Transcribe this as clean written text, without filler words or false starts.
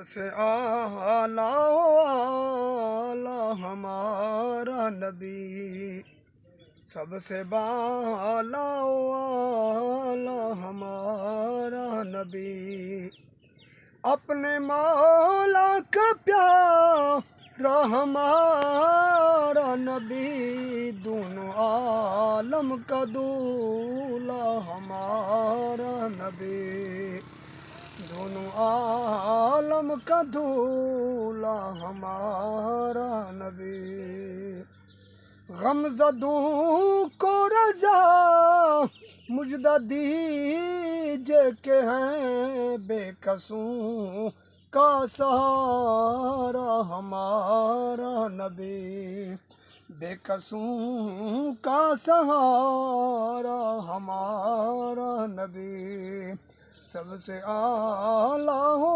से आला आला हमारा नबी, सबसे बाला आला हमारा नबी। अपने मौला का प्यारा हमारा नबी, दोनों आलम का दूल्हा हमारा नबी, दोनों आलम का दूल्हा हमारा नबी। गमज़दों को रज़ा मुजदा दीजिए के हैं बेकसूं का सहारा हमारा नबी, बेकसूं का सहारा हमारा नबी, सबसे आला हो